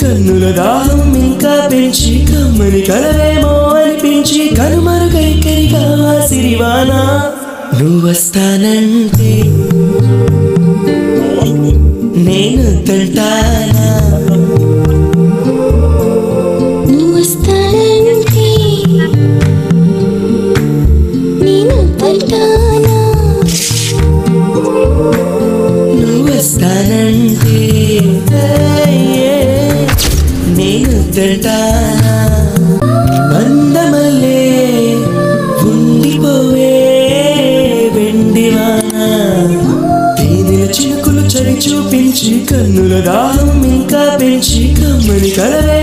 కన్నుల దాహం ఇంకా పెంచి కమ్మని కలవేమో అనిపించి కనుమరుగైకరిగా సిరివానా నువ్వు వస్తానంటే నేను తంటానా నువ్వు వస్తానంటే నేను తంటానా నువ్వు వస్తానంటే నేను తంటానా అందమల్లే ఉండిపోవే వెండివానా తేనెల చినుకులు చలి చూపించి కన్నుల దాహం ఇంకా పెంచి కమ్మని కలవే